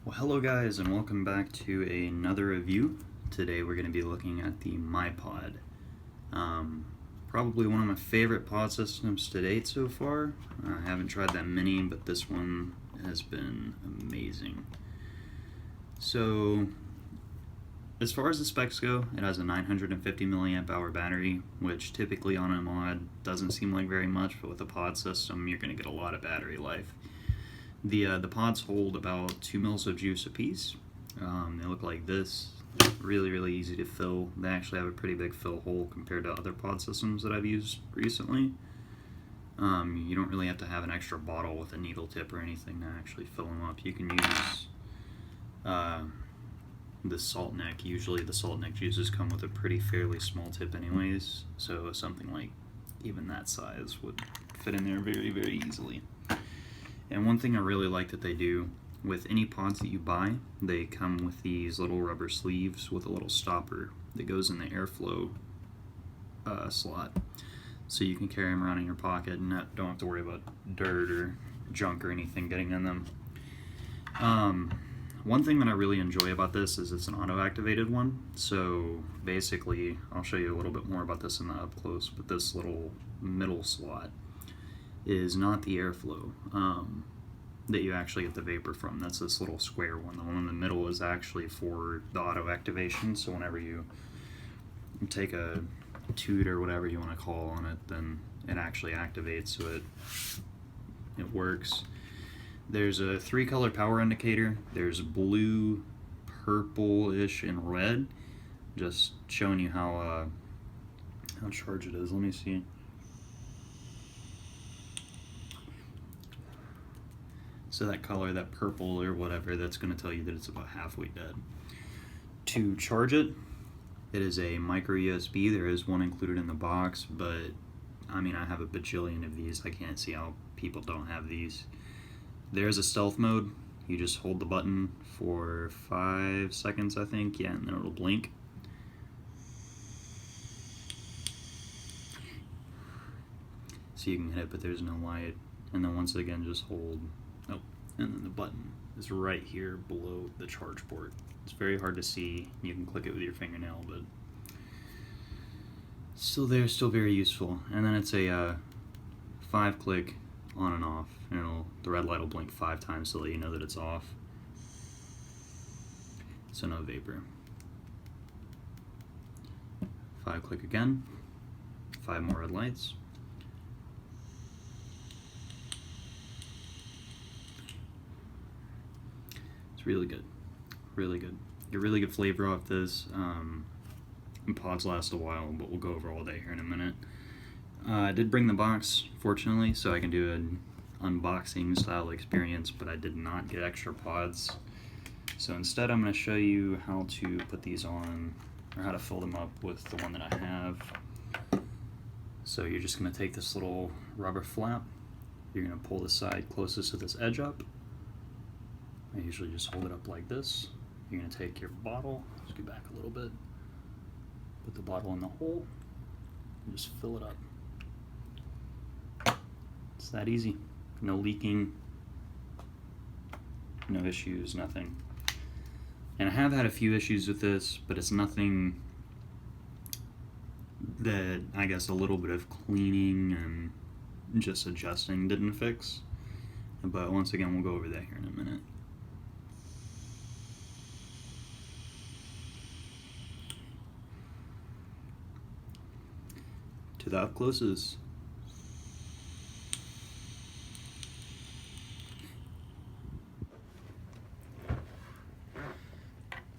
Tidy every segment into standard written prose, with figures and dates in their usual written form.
Well, hello guys, and welcome back to another review. Today we're going to be looking at the Mi-Pod. Probably one of my favorite pod systems to date so far. I haven't tried that many, but this one has been amazing. So, as far as the specs go, it has a 950 milliamp hour battery, which typically on a mod doesn't seem like very much, but with a pod system you're going to get a lot of battery life. The pods hold about 2 mils of juice a piece. They look like this. Really easy to fill. They actually have a pretty big fill hole compared to other pod systems that I've used recently. You don't really have to have an extra bottle with a needle tip or anything to actually fill them up. You can use the salt neck. Usually the salt neck juices come with a pretty fairly small tip anyways, so something like even that size would fit in there very easily. And one thing I really like that they do, with any pods that you buy, they come with these little rubber sleeves with a little stopper that goes in the airflow slot. So you can carry them around in your pocket and don't have to worry about dirt or junk or anything getting in them. One thing that I really enjoy about this is it's an auto-activated one. So basically, I'll show you a little bit more about this in the up close, but this little middle slot is not the airflow that you actually get the vapor from. That's this little square one. The one in the middle is actually for the auto activation, so whenever you take a toot or whatever you want to call on it, then it actually activates, so it works. There's a 3-color power indicator. There's blue, purple-ish, and red, just showing you how charged it is. Let me see. So that color, that purple or whatever, that's going to tell you that it's about halfway dead. To charge it, it is a micro USB. There is one included in the box, but I mean, I have a bajillion of these. I can't see how people don't have these. There's a stealth mode. You just hold the button for 5 seconds, I think. Yeah, and then it'll blink. So you can hit it, but there's no light. And then once again, just hold. Oh, and then the button is right here below the charge port. It's very hard to see. You can click it with your fingernail, but still there, still very useful. And then it's a 5-click on and off. And the red light will blink 5 times to let you know that it's off. So no vapor. 5-click again. 5 more red lights. It's really good, really good. Get really good flavor off this. Pods last a while, but we'll go over all day here in a minute. I did bring the box, fortunately, so I can do an unboxing style experience, but I did not get extra pods. So instead I'm going to show you how to put these on, or how to fill them up with the one that I have. So you're just going to take this little rubber flap, you're going to pull the side closest to this edge up. I usually just hold it up like this. You're going to take your bottle, let's get back a little bit, put the bottle in the hole, and just fill it up. It's that easy. No leaking, no issues, nothing. And I have had a few issues with this, but it's nothing that I guess a little bit of cleaning and just adjusting didn't fix. But once again, we'll go over that here in a minute. To the up closes.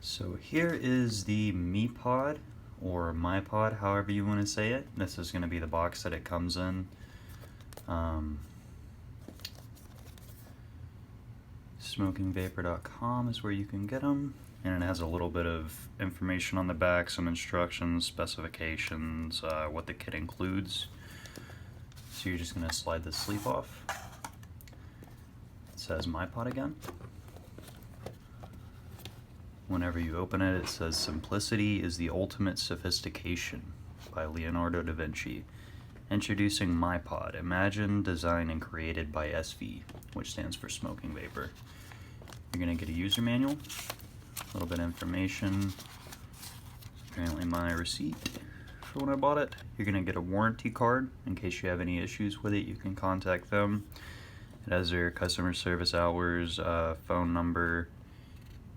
So here is the Mi-Pod, or Mi-Pod, however you want to say it. This is going to be the box that it comes in. SmokingVapor.com is where you can get them. And it has a little bit of information on the back, some instructions, specifications, what the kit includes. So you're just going to slide the sleeve off. It says Mi-Pod again. Whenever you open it, it says "Simplicity is the ultimate sophistication" by Leonardo da Vinci. Introducing Mi-Pod, imagined, designed, and created by SV, which stands for Smoking Vapor. You're going to get a user manual, a little bit of information, apparently my receipt for when I bought it. You're going to get a warranty card in case you have any issues with it. You can contact them. It has their customer service hours, phone number,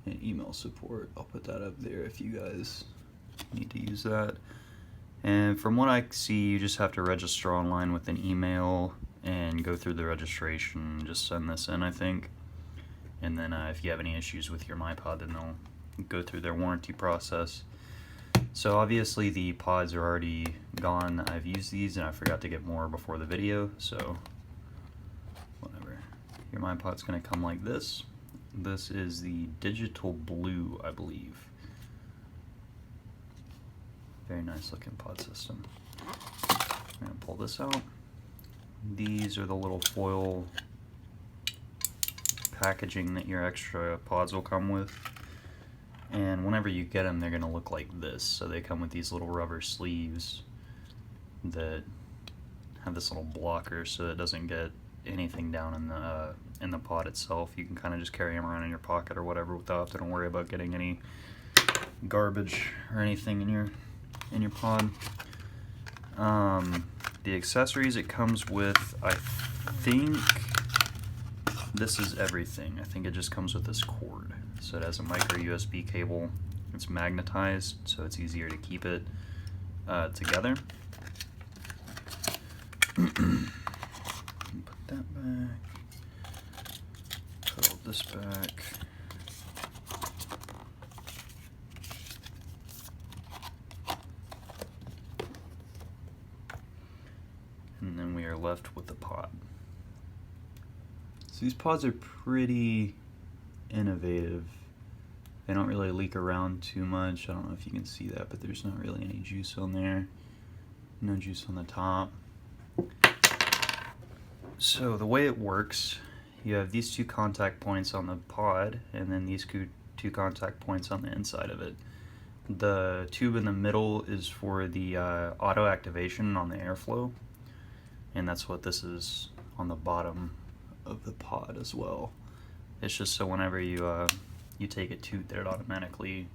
and email support. I'll put that up there if you guys need to use that. And from what I see, you just have to register online with an email and go through the registration. Just send this in, I think. And then if you have any issues with your Mi-Pod, then they'll go through their warranty process. So obviously the pods are already gone. I've used these and I forgot to get more before the video, so whatever. Your Mi-Pod's gonna come like this. This is the digital blue, I believe. Very nice looking pod system. I'm gonna pull this out. These are the little foil packaging that your extra pods will come with. And whenever you get them, they're gonna look like this. So they come with these little rubber sleeves that have this little blocker so it doesn't get anything down in the pod itself. You can kind of just carry them around in your pocket or whatever without having to worry about getting any garbage or anything in your pod. The accessories it comes with, I think this is everything. I think it just comes with this cord. So it has a micro USB cable. It's magnetized, so it's easier to keep it together. Put that back. Put all this back. And then we are left with the pod. So these pods are pretty innovative. They don't really leak around too much. I don't know if you can see that, but there's not really any juice on there. No juice on the top. So the way it works, you have these two contact points on the pod, and then these two contact points on the inside of it. The tube in the middle is for the auto activation on the airflow, and that's what this is on the bottom of the pod as well. It's just so whenever you take a toot, that it automatically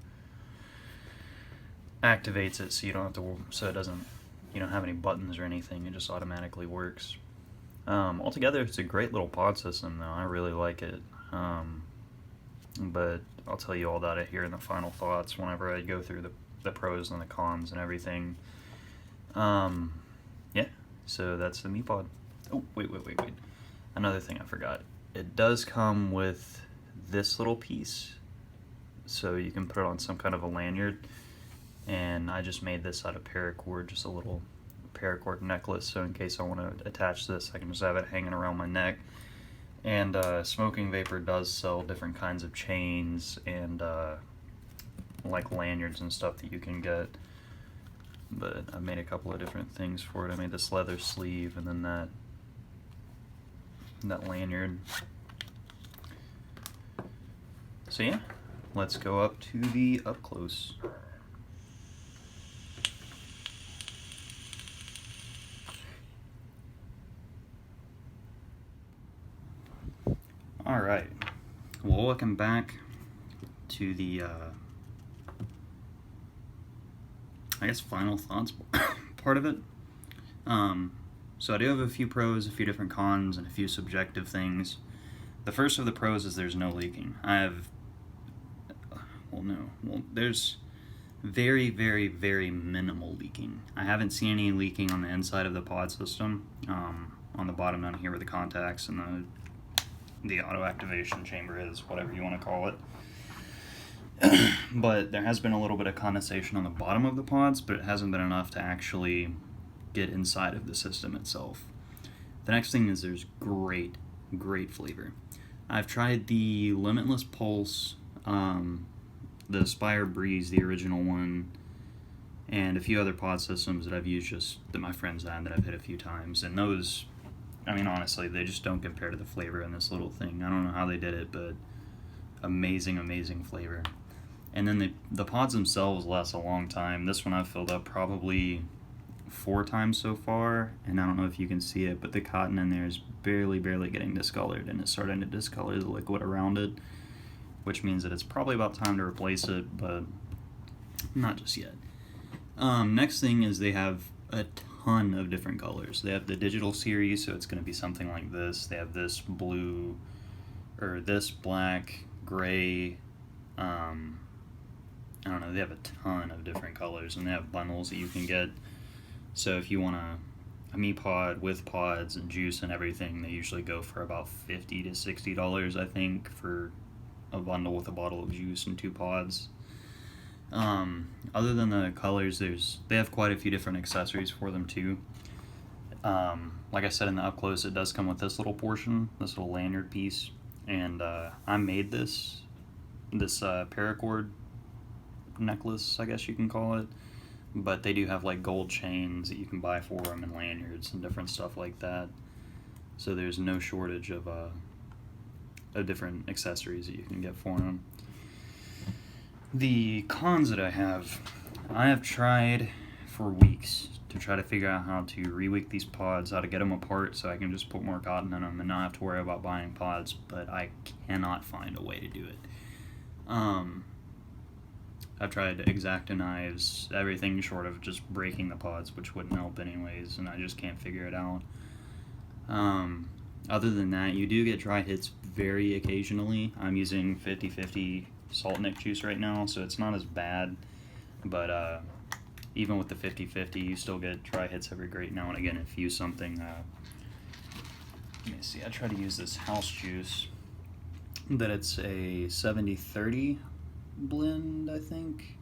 activates it, so you don't have to, so it doesn't, you don't have any buttons or anything. It just automatically works. Altogether, it's a great little pod system, though. I really like it. But I'll tell you all about it here in the final thoughts whenever I go through the pros and the cons and everything. Yeah, so that's the Mi-Pod. Oh, wait. Another thing I forgot. It does come with this little piece, so you can put it on some kind of a lanyard. And I just made this out of paracord, just a little paracord necklace, so in case I want to attach this, I can just have it hanging around my neck. And SmokingVapor does sell different kinds of chains and like lanyards and stuff that you can get, but I made a couple of different things for it. I made this leather sleeve and then that lanyard. So yeah, let's go up to the up close. All right, well, welcome back to the, I guess, final thoughts part of it. So I do have a few pros, a few different cons, and a few subjective things. The first of the pros is there's no leaking. There's very, very, very minimal leaking. I haven't seen any leaking on the inside of the pod system, on the bottom down here where the contacts and the auto activation chamber is, whatever you want to call it. But there has been a little bit of condensation on the bottom of the pods, but it hasn't been enough to actually get inside of the system itself. The next thing is there's great flavor. I've tried the Limitless Pulse, the Aspire Breeze, the original one, and a few other pod systems that I've used, just that my friends had that I've hit a few times, and those, I mean, honestly, they just don't compare to the flavor in this little thing. I don't know how they did it, but amazing flavor. And then the pods themselves last a long time. This one I've filled up probably 4 times so far, and I don't know if you can see it, but the cotton in there is barely getting discolored, and it's starting to discolor the liquid around it. which means that it's probably about time to replace it, but not just yet. Next thing is they have a ton of different colors. They have the digital series, so it's going to be something like this. They have this blue, or this black, gray, I don't know, they have a ton of different colors, and they have bundles that you can get. So if you want a Mi-Pod with pods and juice and everything, they usually go for about $50 to $60, I think, for a bundle with a bottle of juice and 2 pods. Other than the colors, they have quite a few different accessories for them too. Like I said in the up close, it does come with this little portion, this little lanyard piece, and I made this paracord necklace, I guess you can call it, but they do have like gold chains that you can buy for them and lanyards and different stuff like that. So there's no shortage of different accessories that you can get for them. The cons that I have tried for weeks to try to figure out how to rewick these pods, how to get them apart so I can just put more cotton in them and not have to worry about buying pods, but I cannot find a way to do it. I've tried X-Acto knives, everything short of just breaking the pods, which wouldn't help anyways, and I just can't figure it out. Other than that, you do get dry hits very occasionally. I'm using 50/50 salt nick juice right now, so it's not as bad, but even with the 50/50, you still get dry hits every great now and again if you use something. Let me see, I try to use this house juice, that it's a 70/30 blend, I think.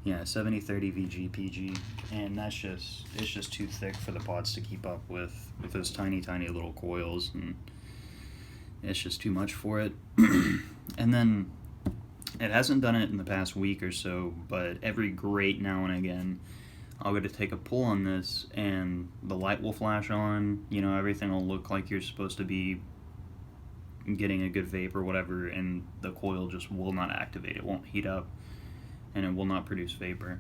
Yeah, 70/30 VG/PG, and it's just too thick for the pods to keep up with those tiny little coils, and it's just too much for it. And then it hasn't done it in the past week or so, but every great now and again, I'll go to take a pull on this, and the light will flash on, everything will look like you're supposed to be getting a good vape or whatever, and the coil just will not activate. It won't heat up, and it will not produce vapor.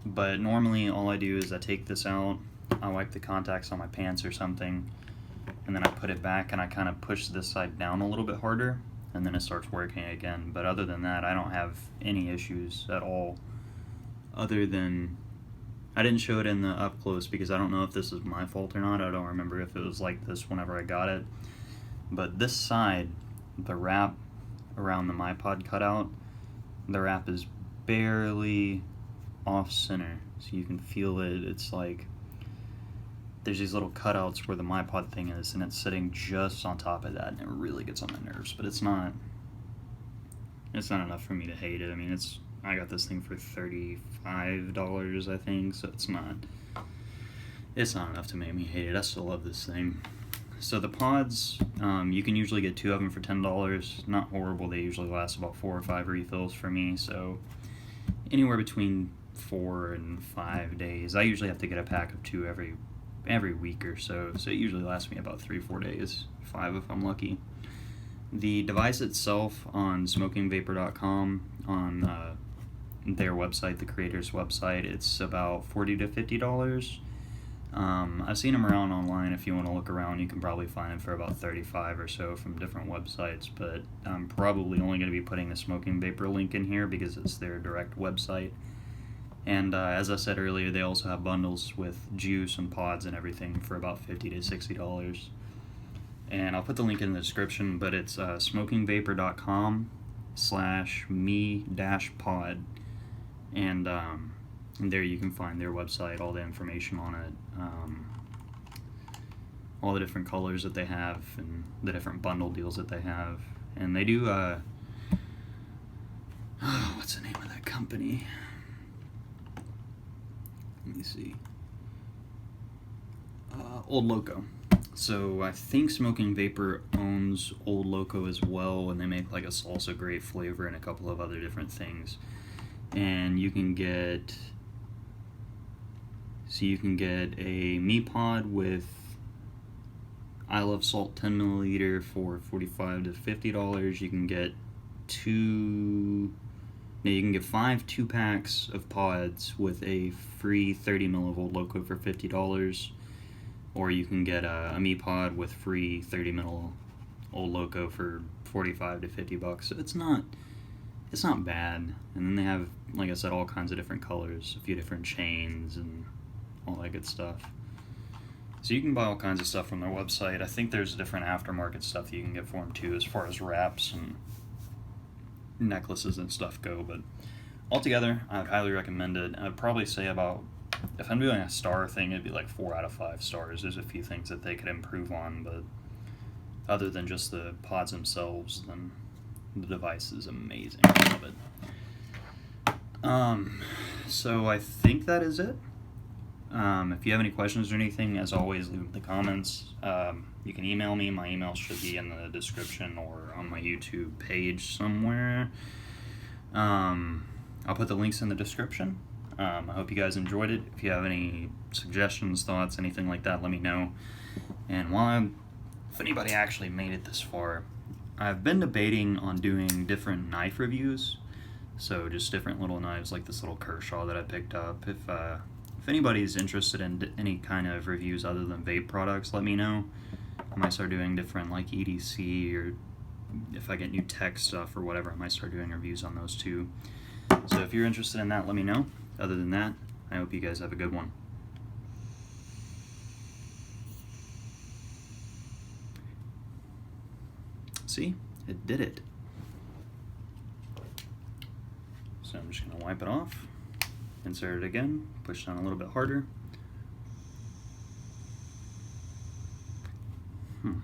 But normally all I do is I take this out, I wipe the contacts on my pants or something, and then I put it back and I kind of push this side down a little bit harder, and then it starts working again. But other than that, I don't have any issues at all, other than I didn't show it in the up close because I don't know if this is my fault or not. I don't remember if it was like this whenever I got it, but this side, the wrap around the Mi-Pod cutout, the wrap is barely off center, so you can feel it. It's like there's these little cutouts where the Mi-Pod thing is, and it's sitting just on top of that, and it really gets on my nerves. But it's not enough for me to hate it. I mean, I got this thing for $35, I think, so it's not enough to make me hate it. I still love this thing. So the pods, you can usually get 2 of them for $10. Not horrible. They usually last about 4 or 5 refills for me, so anywhere between 4 and 5 days. I usually have to get a pack of 2 every week or so, so it usually lasts me about 3-4 days, 5 if I'm lucky. The device itself on SmokingVapor.com, on their website, the creator's website, it's about $40 to $50. I've seen them around online. If you want to look around, you can probably find them for about $35 or so from different websites, but I'm probably only going to be putting the Smoking Vapor link in here because it's their direct website. And as I said earlier, they also have bundles with juice and pods and everything for about $50 to $60. And I'll put the link in the description, but it's smokingvapor.com/mi-pod, and there you can find their website, all the information on it, all the different colors that they have, and the different bundle deals that they have. And they do, what's the name of that company? Let me see. Old Loco. So I think Smoking Vapor owns Old Loco as well, and they make like a salsa grape flavor and a couple of other different things. And you can get a Mi-Pod with I Love Salt 10 milliliter for $45 to $50. You can get 5 2-packs of pods with a free 30 ml of Old Loco for $50. Or you can get a Mi-Pod with free 30 ml Old Loco for $45 to $50. So it's not bad. And then they have, like I said, all kinds of different colors, a few different chains, and all that good stuff. So you can buy all kinds of stuff from their website. I think there's different aftermarket stuff that you can get for them too, as far as wraps and necklaces and stuff go. But altogether, I would highly recommend it. I'd probably say about, if I'm doing a star thing, it'd be like 4 out of 5 stars. There's a few things that they could improve on, but other than just the pods themselves, then the device is amazing. I love it. So I think that is it. If you have any questions or anything, as always, leave them in the comments. You can email me. My email should be in the description or on my YouTube page somewhere. I'll put the links in the description. I hope you guys enjoyed it. If you have any suggestions, thoughts, anything like that, let me know. And if anybody actually made it this far, I've been debating on doing different knife reviews. So just different little knives, like this little Kershaw that I picked up. If anybody's interested in any kind of reviews other than vape products, let me know. I might start doing different, like EDC, or if I get new tech stuff or whatever, I might start doing reviews on those too. So if you're interested in that, let me know. Other than that, I hope you guys have a good one. See? It did it. So I'm just going to wipe it off. Insert it again, push down a little bit harder. I'm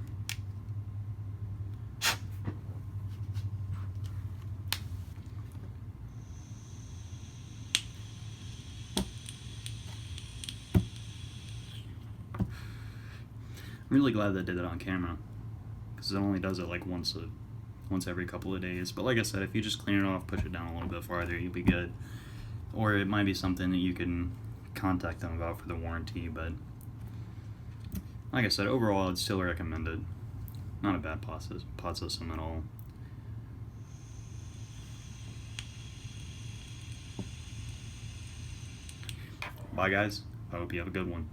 really glad that I did it on camera, because it only does it like once every couple of days. But like I said, if you just clean it off, push it down a little bit farther, you'll be good. Or it might be something that you can contact them about for the warranty, but like I said, overall I'd still recommend it. Not a bad pod system at all. Bye guys, I hope you have a good one.